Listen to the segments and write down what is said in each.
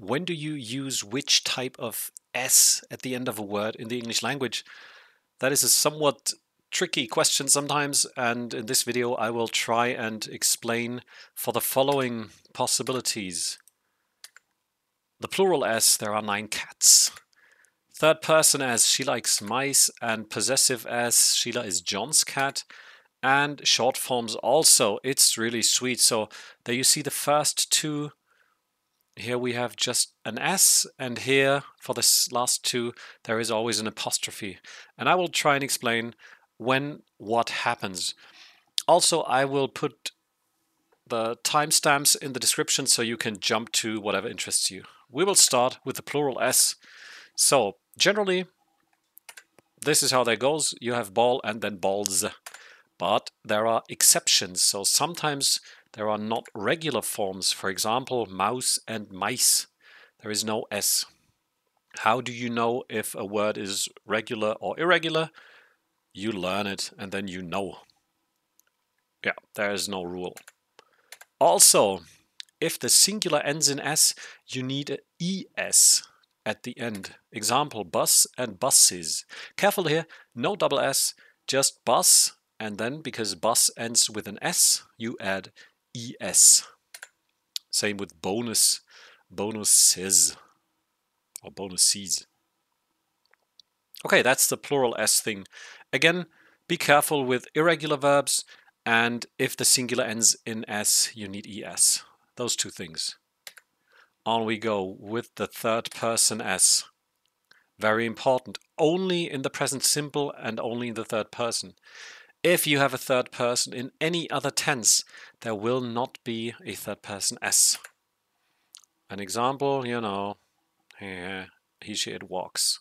when do you use which type of S at the end of a word in the English language? That is a somewhat tricky question sometimes, and in this video I will try and explain for the following possibilities. The plural S, there are 9 cats. Third person as she likes mice, and possessive as Sheila is John's cat. And short forms also, it's really sweet. So there you see the first two. Here we have just an S, and here for this last two there is always an apostrophe. And I will try and explain when what happens. Also, I will put the timestamps in the description so you can jump to whatever interests you. We will start with the plural S. So generally, this is how that goes. You have ball and then balls. But there are exceptions. So sometimes there are not regular forms. For example, mouse and mice. There is no S. How do you know if a word is regular or irregular? You learn it and then you know. Yeah, there is no rule. Also, if the singular ends in S, you need an ES at the end. Example, bus and buses. Careful here, no double S, just bus, and then because bus ends with an S, you add ES. Same with bonus, bonuses, or bonuses. Okay, that's the plural S thing. Again, be careful with irregular verbs, and if the singular ends in S, you need ES. Those two things. On we go with the third person S. Very important. Only in the present simple and only in the third person. If you have a third person in any other tense, there will not be a third person S. An example, you know, he, she, it walks.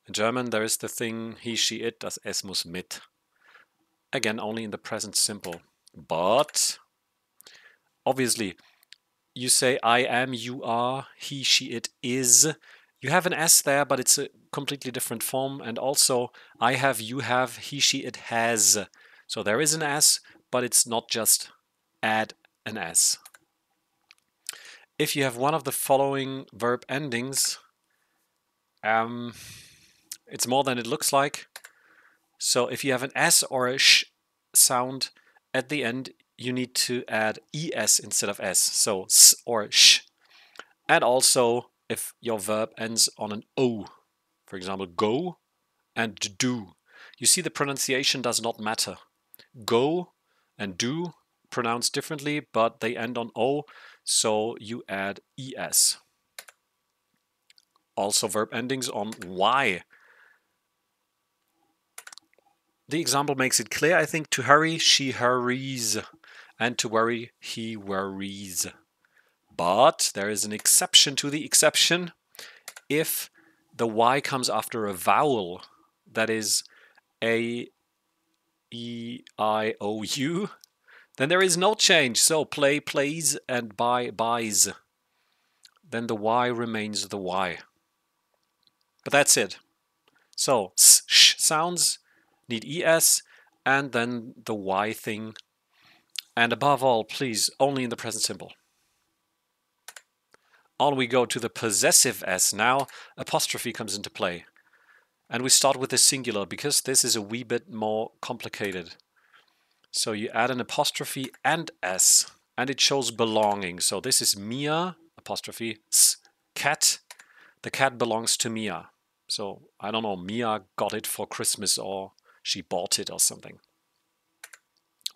In German, there is the thing he, she, it, das S muss mit. Again, only in the present simple. But obviously, you say I am, you are, he, she, it is. You have an S there, but it's a completely different form. And also, I have, you have, he, she, it has. So there is an S, but it's not just add an S. If you have one of the following verb endings, it's more than it looks like. So if you have an S or a sh sound at the end, you need to add ES instead of S. So S or sh. And also, if your verb ends on an O, for example, go and do. You see the pronunciation does not matter. Go and do pronounced differently, but they end on O, so you add ES. Also verb endings on Y. The example makes it clear, I think. To hurry, she hurries. And to worry, he worries. But there is an exception to the exception. If the Y comes after a vowel, that is A, E, I, O, U, then there is no change. So play, plays, and buy, buys. Then the Y remains the Y. But that's it. So S, sh sounds need ES, and then the Y thing. And above all, please, only in the present simple. On we go to the possessive S. Now apostrophe comes into play. And we start with the singular because this is a wee bit more complicated. So you add an apostrophe and S, and it shows belonging. So this is Mia, apostrophe, S, cat. The cat belongs to Mia. So I don't know, Mia got it for Christmas or she bought it or something.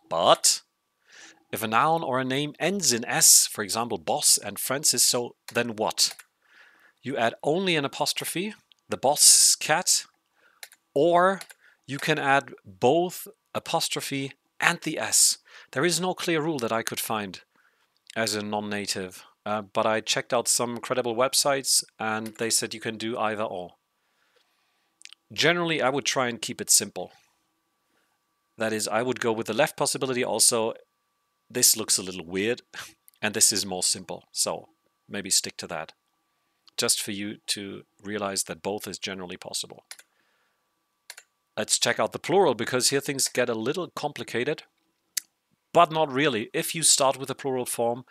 But if a noun or a name ends in S, for example, boss and Francis, so then what? You add only an apostrophe, the boss cat, or you can add both apostrophe and the S. There is no clear rule that I could find as a non-native, but I checked out some credible websites and they said you can do either or. Generally, I would try and keep it simple. That is, I would go with the left possibility. Also, this looks a little weird, and this is more simple. So maybe stick to that. Just for you to realize that both is generally possible. Let's check out the plural, because here things get a little complicated, but not really. If you start with the plural form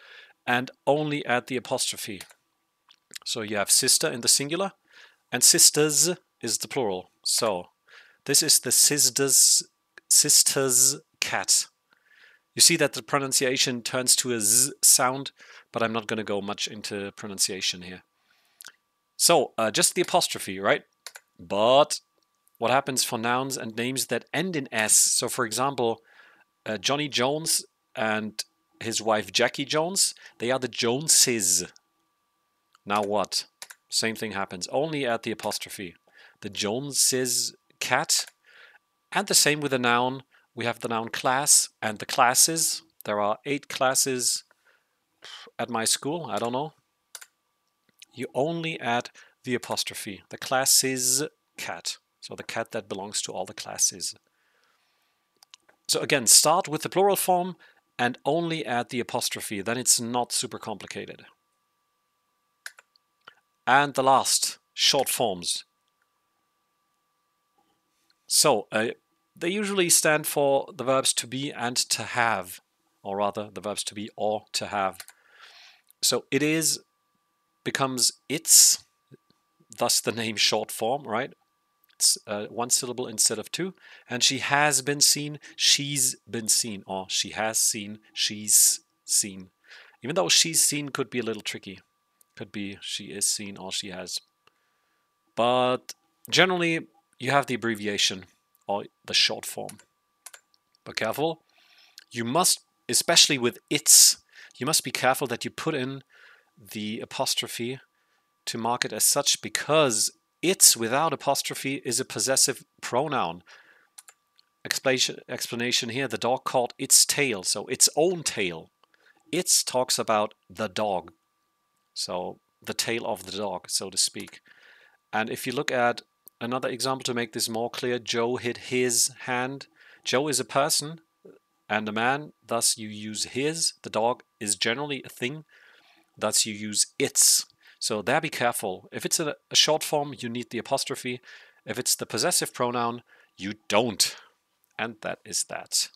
and only add the apostrophe. So you have sister in the singular, and sisters is the plural. So this is the sister's cat. You see that the pronunciation turns to a z sound, but I'm not going to go much into pronunciation here. So just the apostrophe, right? But what happens for nouns and names that end in S? So for example, Johnny Jones and his wife Jackie Jones, they are the Joneses. Now what? Same thing happens, only at the apostrophe. The Joneses cat. And the same with the noun. We have the noun class and the classes. There are 8 classes at my school. I don't know. You only add the apostrophe. The classes cat. So the cat that belongs to all the classes. So again, start with the plural form and only add the apostrophe. Then it's not super complicated. And the last, short forms. So they usually stand for the verbs to be and to have, or rather the verbs to be or to have. So it is becomes its, thus the name short form, right? It's 1 syllable instead of 2. And she has been seen, she's been seen, or she has seen, she's seen. Even though she's seen could be a little tricky. Could be she is seen or she has. But generally, you have the abbreviation or the short form. But careful, you must, especially with its, you must be careful that you put in the apostrophe to mark it as such, because its without apostrophe is a possessive pronoun. Explanation here, the dog caught its tail, so its own tail. Its talks about the dog, so the tail of the dog, so to speak. And if you look at another example to make this more clear, Joe hit his hand. Joe is a person and a man, thus you use his. The dog is generally a thing, thus you use its. So there, be careful. If it's a short form, you need the apostrophe. If it's the possessive pronoun, you don't. And that is that.